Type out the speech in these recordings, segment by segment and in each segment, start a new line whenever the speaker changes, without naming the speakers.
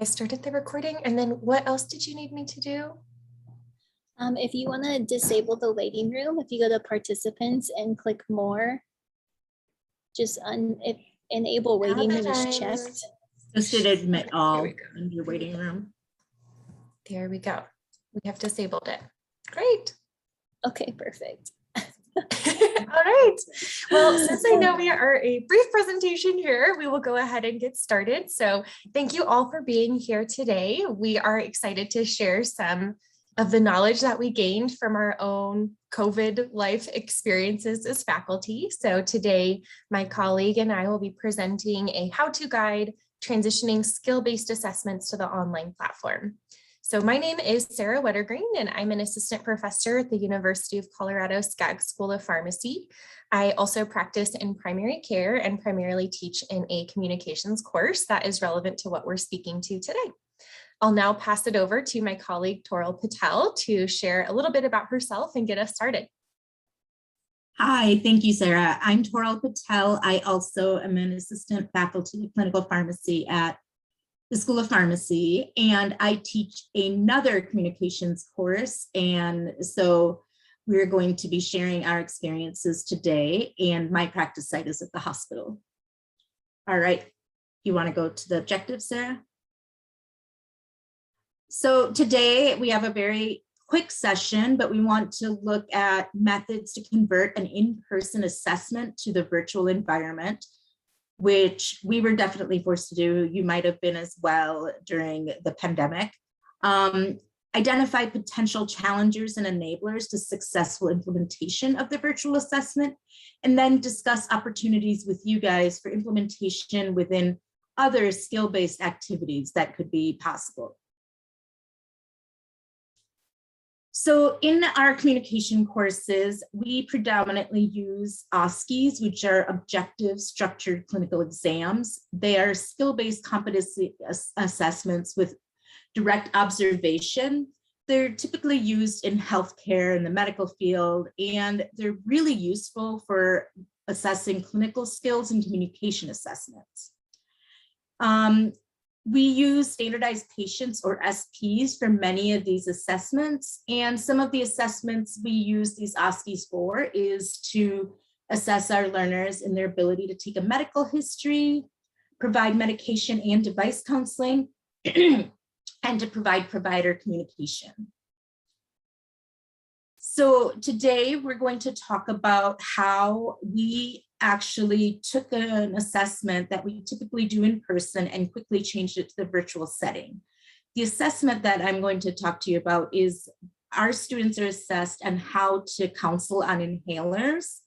I started the recording, and then what else did you need me to do?
If you want to disable the waiting room, if you go to participants and click more, just if enable waiting room is checked.
Just did admit all
Here we
in your waiting room.
There we go. We have disabled it. Great.
Okay, perfect.
All right. Well, since I know we are a brief presentation here, we will go ahead and get started. So thank you all for being here today. We are excited to share some of the knowledge that we gained from our own COVID life experiences as faculty. So today, my colleague and I will be presenting a how-to guide transitioning skill-based assessments to the online platform. So my name is Sara Wettergreen, and I'm an assistant professor at the University of Colorado Skaggs School of Pharmacy. I also practice in primary care and primarily teach in a communications course that is relevant to what we're speaking to today. I'll now pass it over to my colleague, Toral Patel, to share a little bit about herself and get us started.
Hi, thank you, Sarah. I'm Toral Patel. I also am an assistant faculty of clinical pharmacy at the School of Pharmacy, and I teach another communications course. And so we're going to be sharing our experiences today, and my practice site is at the hospital. All right, you want to go to the objectives, Sarah? So today we have a very quick session, but we want to look at methods to convert an in-person assessment to the virtual environment, which we were definitely forced to do. You might have been as well during the pandemic. Identify potential challengers and enablers to successful implementation of the virtual assessment, and then discuss opportunities with you guys for implementation within other skill-based activities that could be possible. So in our communication courses, we predominantly use OSCEs, which are objective structured clinical exams. They are skill-based competency assessments with direct observation. They're typically used in healthcare and the medical field, and they're really useful for assessing clinical skills and communication assessments. We use standardized patients or SPs for many of these assessments, and some of the assessments we use these OSCEs for is to assess our learners in their ability to take a medical history, provide medication and device counseling, and to provide provider communication. So today we're going to talk about how we actually took an assessment that we typically do in person and quickly changed it to the virtual setting. The assessment that I'm going to talk to you about is our students are assessed on how to counsel on inhalers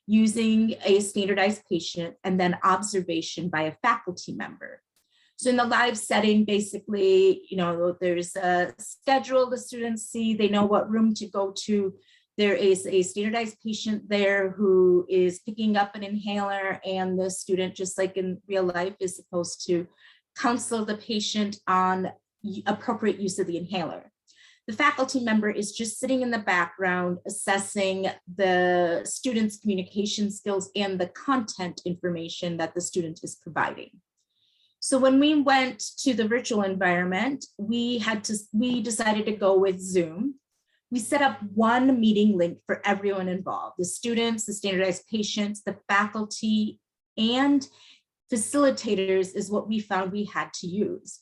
using a standardized patient and then observation by a faculty member. So in the live setting, basically, there's a schedule the students see, they know what room to go to. There is a standardized patient there who is picking up an inhaler, and the student, just like in real life, is supposed to counsel the patient on appropriate use of the inhaler. The faculty member is just sitting in the background assessing the student's communication skills and the content information that the student is providing. So when we went to the virtual environment, we decided to go with Zoom. We set up one meeting link for everyone involved, the students, the standardized patients, the faculty, and facilitators is what we found we had to use.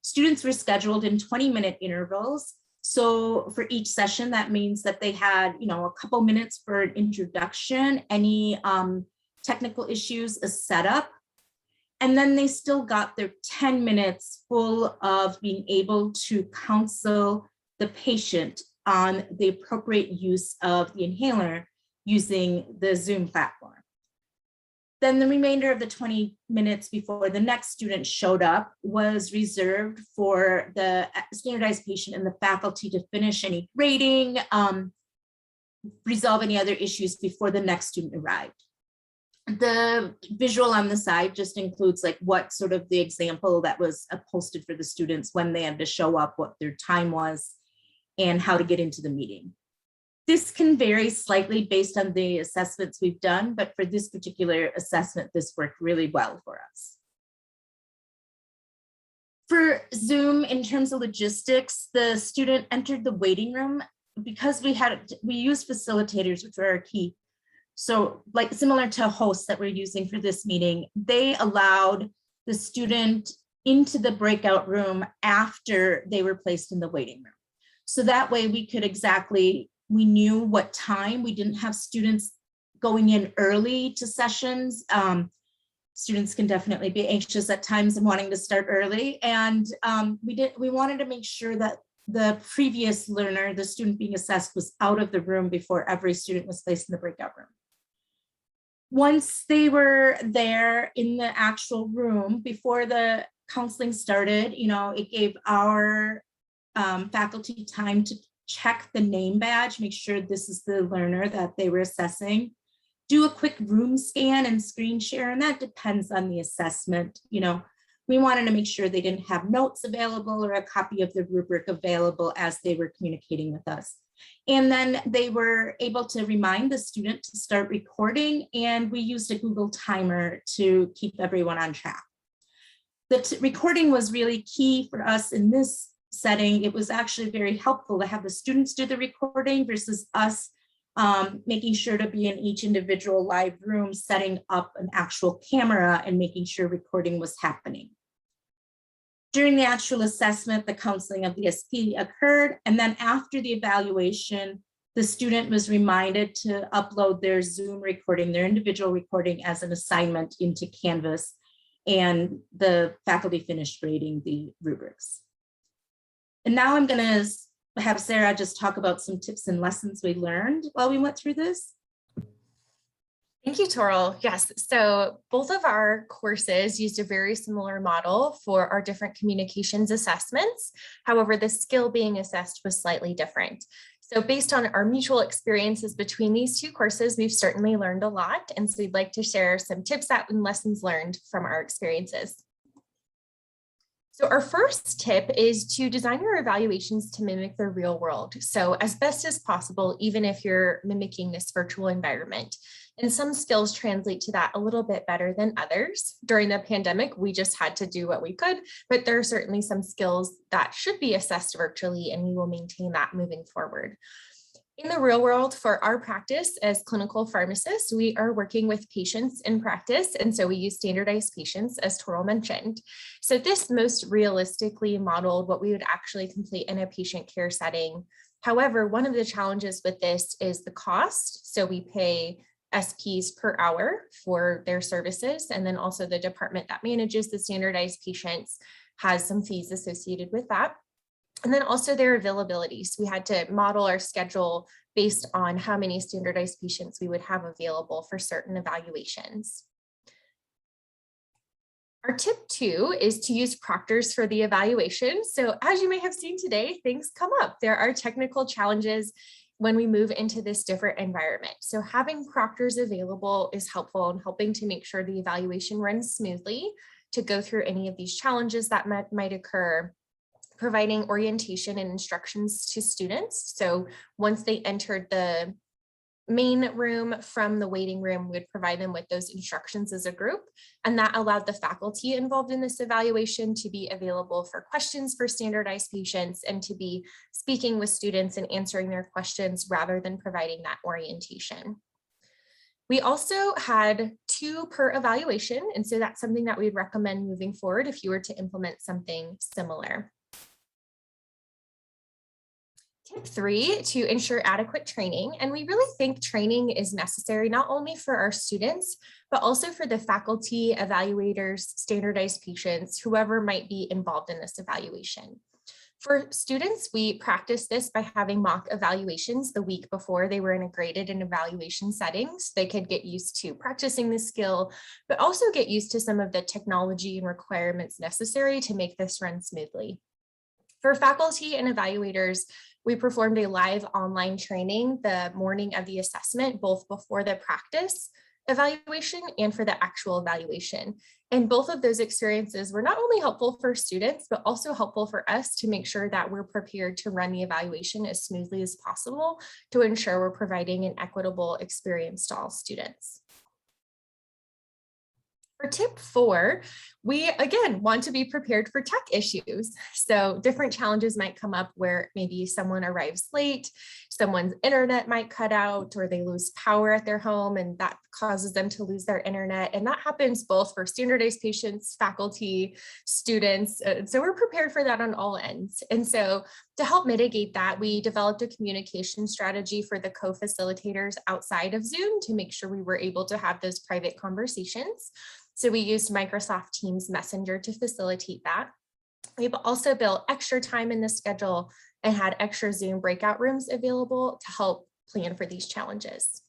Students were scheduled in 20-minute intervals. So for each session, that means that they had, a couple minutes for an introduction, any technical issues, a setup, and then they still got their 10 minutes full of being able to counsel the patient on the appropriate use of the inhaler using the Zoom platform. Then the remainder of the 20 minutes before the next student showed up was reserved for the standardized patient and the faculty to finish any grading, resolve any other issues before the next student arrived. The visual on the side just includes like what sort of the example that was posted for the students when they had to show up, what their time was, and how to get into the meeting. This can vary slightly based on the assessments we've done, but for this particular assessment, this worked really well for us. For Zoom, in terms of logistics, the student entered the waiting room because we used facilitators, which were our key. So like similar to hosts that we're using for this meeting, they allowed the student into the breakout room after they were placed in the waiting room. So that way we knew what time. We didn't have students going in early to sessions. Students can definitely be anxious at times and wanting to start early. And we wanted to make sure that the previous learner, the student being assessed, was out of the room before every student was placed in the breakout room. Once they were there in the actual room, before the counseling started, it gave our faculty time to check the name badge, make sure this is the learner that they were assessing, do a quick room scan and screen share, and that depends on the assessment. We wanted to make sure they didn't have notes available or a copy of the rubric available as they were communicating with us. And then they were able to remind the student to start recording, and we used a Google timer to keep everyone on track. The recording was really key for us in this setting. It was actually very helpful to have the students do the recording versus us making sure to be in each individual live room, setting up an actual camera and making sure recording was happening. During the actual assessment, the counseling of the SP occurred, and then after the evaluation, the student was reminded to upload their Zoom recording, their individual recording, as an assignment into Canvas, and the faculty finished grading the rubrics. And now I'm going to have Sarah just talk about some tips and lessons we learned while we went through this.
Thank you, Toril. Yes, so both of our courses used a very similar model for our different communications assessments. However, the skill being assessed was slightly different. So based on our mutual experiences between these two courses, we've certainly learned a lot. And so we'd like to share some tips and lessons learned from our experiences. So our first tip is to design your evaluations to mimic the real world. So as best as possible, even if you're mimicking this virtual environment. And some skills translate to that a little bit better than others. During the pandemic, we just had to do what we could, but there are certainly some skills that should be assessed virtually, and we will maintain that moving forward. In the real world, for our practice as clinical pharmacists, we are working with patients in practice, and so we use standardized patients, as Toril mentioned. So this most realistically modeled what we would actually complete in a patient care setting. However, one of the challenges with this is the cost. So we pay SPs per hour for their services, and then also the department that manages the standardized patients has some fees associated with that. And then also their availability. So we had to model our schedule based on how many standardized patients we would have available for certain evaluations. Our tip 2 is to use proctors for the evaluation. So as you may have seen today, things come up. There are technical challenges when we move into this different environment. So having proctors available is helpful in helping to make sure the evaluation runs smoothly, to go through any of these challenges that might occur, providing orientation and instructions to students. So once they entered the main room from the waiting room, we'd provide them with those instructions as a group. And that allowed the faculty involved in this evaluation to be available for questions for standardized patients and to be speaking with students and answering their questions rather than providing that orientation. We also had 2 per evaluation. And so that's something that we'd recommend moving forward if you were to implement something similar. Tip 3, to ensure adequate training. And we really think training is necessary not only for our students, but also for the faculty, evaluators, standardized patients, whoever might be involved in this evaluation. For students, we practice this by having mock evaluations the week before they were in a graded and evaluation settings. They could get used to practicing the skill, but also get used to some of the technology and requirements necessary to make this run smoothly. For faculty and evaluators, we performed a live online training the morning of the assessment, both before the practice evaluation and for the actual evaluation. And both of those experiences were not only helpful for students, but also helpful for us to make sure that we're prepared to run the evaluation as smoothly as possible to ensure we're providing an equitable experience to all students. For tip 4, we again want to be prepared for tech issues. So different challenges might come up where maybe someone arrives late, someone's internet might cut out, or they lose power at their home, and that causes them to lose their internet. And that happens both for standardized patients, faculty, students. So we're prepared for that on all ends. And so to help mitigate that, we developed a communication strategy for the co-facilitators outside of Zoom to make sure we were able to have those private conversations. So we used Microsoft Teams Messenger to facilitate that. We've also built extra time in the schedule and had extra Zoom breakout rooms available to help plan for these challenges.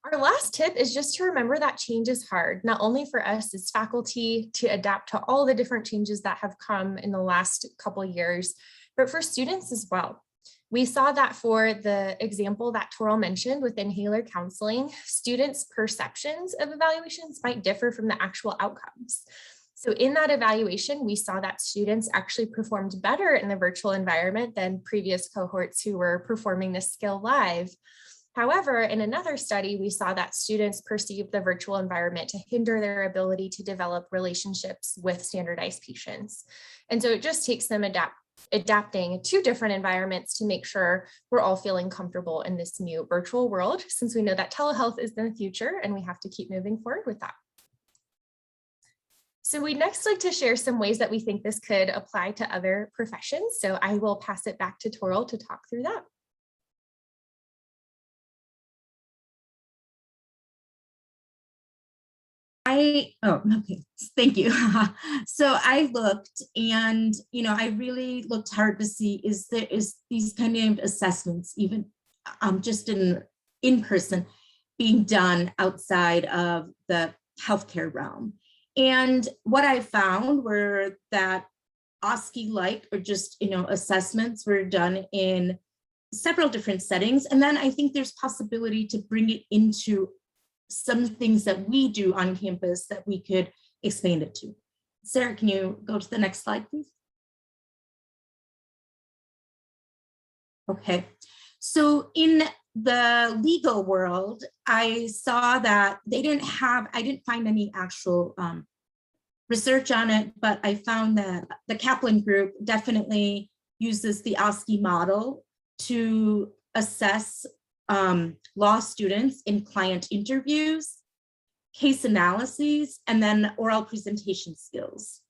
Our last tip is just to remember that change is hard, not only for us as faculty to adapt to all the different changes that have come in the last couple of years, but for students as well. We saw that for the example that Toril mentioned with inhaler counseling, students' perceptions of evaluations might differ from the actual outcomes. So in that evaluation, we saw that students actually performed better in the virtual environment than previous cohorts who were performing this skill live. However, in another study, we saw that students perceived the virtual environment to hinder their ability to develop relationships with standardized patients. And so it just takes them adapting to different environments to make sure we're all feeling comfortable in this new virtual world, since we know that telehealth is the future and we have to keep moving forward with that. So we'd next like to share some ways that we think this could apply to other professions. So I will pass it back to Toril to talk through that.
Okay, thank you. So I looked and, I really looked hard to see, is these kind of assessments, even just in person, being done outside of the healthcare realm. And what I found were that OSCE-like or just, assessments were done in several different settings. And then I think there's possibility to bring it into some things that we do on campus that we could expand it to. Sarah, can you go to the next slide, please? Okay, so in the legal world, I saw that I didn't find any actual research on it, but I found that the Kaplan group definitely uses the OSCE model to assess law students in client interviews, case analyses, and then oral presentation skills.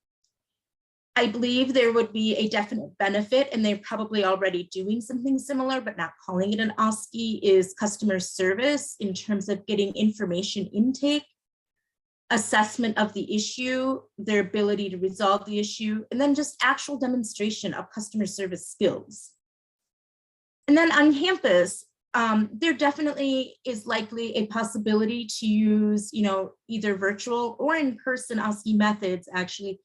I believe there would be a definite benefit, and they're probably already doing something similar, but not calling it an OSCE, is customer service in terms of getting information intake, assessment of the issue, their ability to resolve the issue, and then just actual demonstration of customer service skills. And then on campus, there definitely is likely a possibility to use, either virtual or in-person OSCE methods actually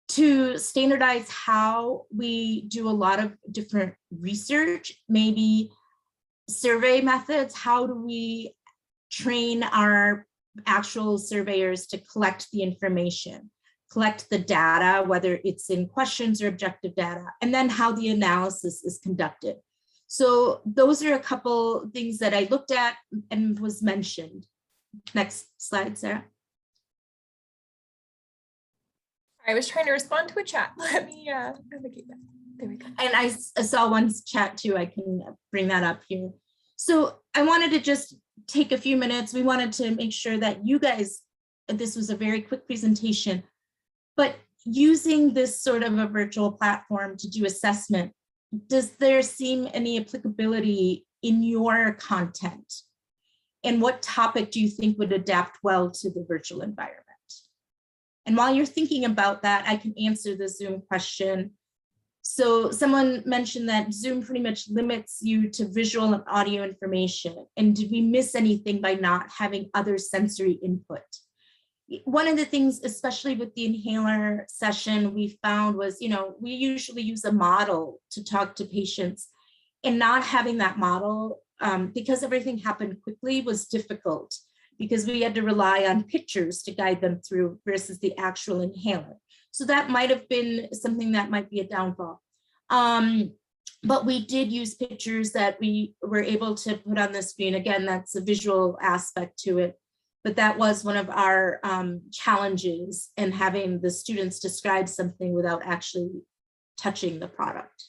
to standardize how we do a lot of different research, maybe survey methods. How do we train our actual surveyors to collect the information, collect the data, whether it's in questions or objective data, and then how the analysis is conducted. So those are a couple things that I looked at and was mentioned. Next slide, Sarah.
I was trying to respond to a chat. Let me navigate that. There we go.
And I saw one chat too. I can bring that up here. So I wanted to just take a few minutes. We wanted to make sure that you guys, this was a very quick presentation, but using this sort of a virtual platform to do assessment, does there seem any applicability in your content? And what topic do you think would adapt well to the virtual environment? And while you're thinking about that, I can answer the Zoom question. So someone mentioned that Zoom pretty much limits you to visual and audio information. And did we miss anything by not having other sensory input? One of the things, especially with the inhaler session, we found was, we usually use a model to talk to patients, and not having that model, because everything happened quickly, was difficult because we had to rely on pictures to guide them through versus the actual inhaler. So that might have been something that might be a downfall. But we did use pictures that we were able to put on the screen. Again, that's a visual aspect to it. but that was one of our challenges in having the students describe something without actually touching the product.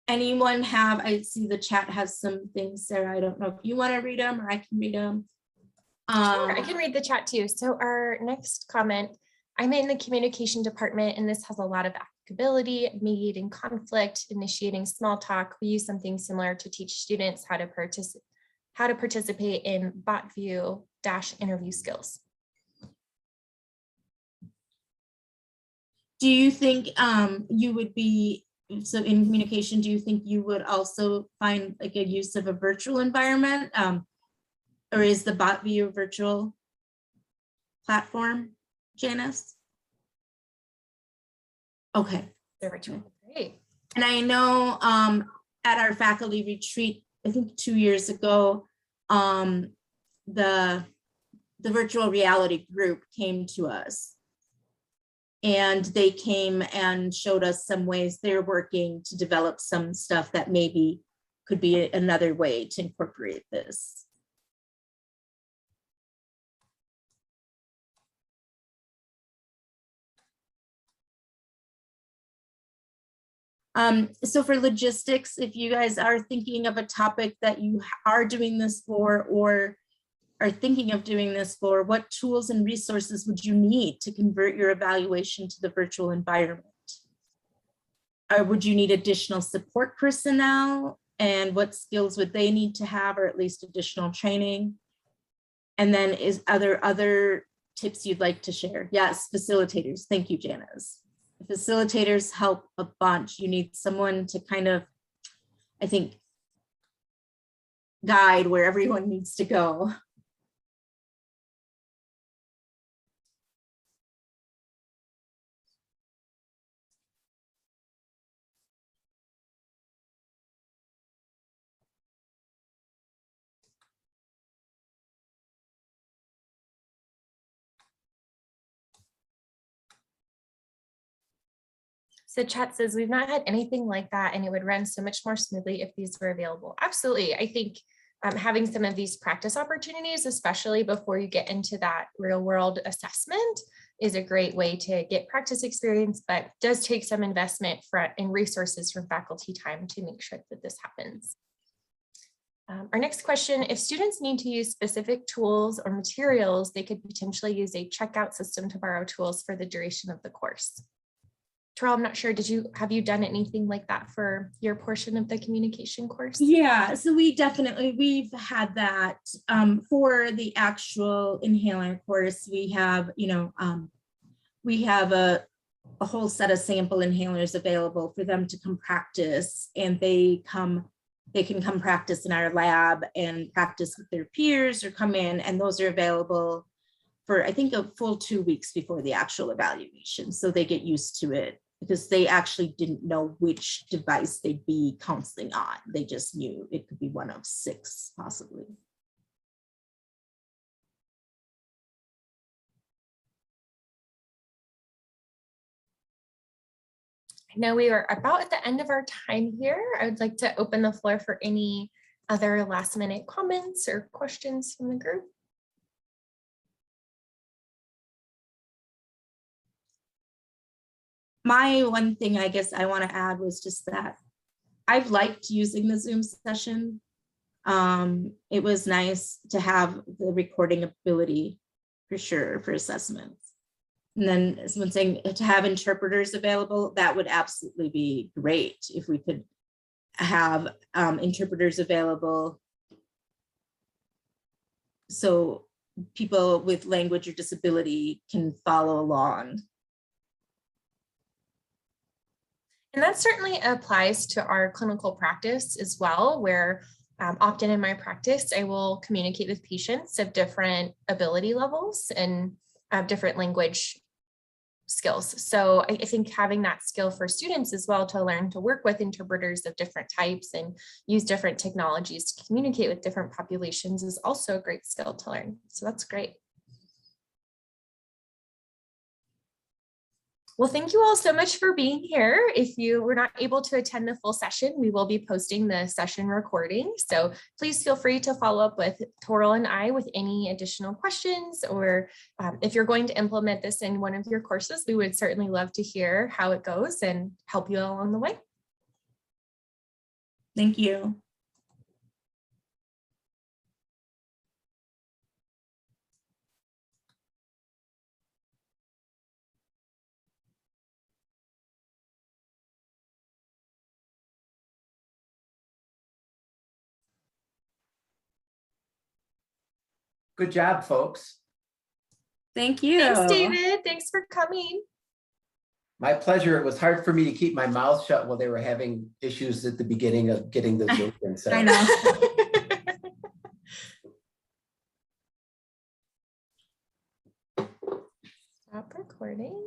Anyone have, I see the chat has some things, Sarah. I don't know if you want to read them or I can read them.
Sure, I can read the chat too. So our next comment, I'm in the communication department and this has a lot of applicability, mediating conflict, initiating small talk. We use something similar to teach students how to participate in bot view - interview skills.
Do you think you would be, so in communication, do you think you would also find like a use of a virtual environment? Or is the bot view a virtual platform, Janice? Okay.
Virtual. Great.
And I know at our faculty retreat, I think 2 years ago, the virtual reality group came to us. And they came and showed us some ways they're working to develop some stuff that maybe could be another way to incorporate this. So for logistics, if you guys are thinking of a topic that you are doing this for or are thinking of doing this for, what tools and resources would you need to convert your evaluation to the virtual environment? Or would you need additional support personnel? And what skills would they need to have, or at least additional training? And then are there other tips you'd like to share? Yes, facilitators. Thank you, Janice. Facilitators help a bunch. You need someone to kind of, I think, guide where everyone needs to go.
So chat says, we've not had anything like that and it would run so much more smoothly if these were available. Absolutely. I think having some of these practice opportunities, especially before you get into that real world assessment, is a great way to get practice experience, but does take some investment in resources from faculty time to make sure that this happens. Our next question, if students need to use specific tools or materials, they could potentially use a checkout system to borrow tools for the duration of the course. Terrell, I'm not sure, have you done anything like that for your portion of the communication course?
Yeah, so we've had that for the actual inhaler course. We have, we have a whole set of sample inhalers available for them to come practice, and they can come practice in our lab and practice with their peers or come in, and those are available for, I think, a full 2 weeks before the actual evaluation. So they get used to it, because they actually didn't know which device they'd be counseling on. They just knew it could be one of 6 possibly.
I know we are about at the end of our time here. I would like to open the floor for any other last minute comments or questions from the group.
My one thing I guess I want to add was just that I've liked using the Zoom session. It was nice to have the recording ability for sure for assessments. And then someone saying to have interpreters available, that would absolutely be great if we could have interpreters available so people with language or disability can follow along.
And that certainly applies to our clinical practice as well, where often in my practice, I will communicate with patients of different ability levels and different language skills. So I think having that skill for students as well to learn to work with interpreters of different types and use different technologies to communicate with different populations is also a great skill to learn. So that's great. Well, thank you all so much for being here. If you were not able to attend the full session, we will be posting the session recording. So please feel free to follow up with Toral and I with any additional questions, or if you're going to implement this in one of your courses, we would certainly love to hear how it goes and help you along the way.
Thank you.
Good job, folks.
Thank you.
Thanks, David. Thanks for coming.
My pleasure. It was hard for me to keep my mouth shut while they were having issues at the beginning of getting the Zoom thing set up.
I know.
Stop recording.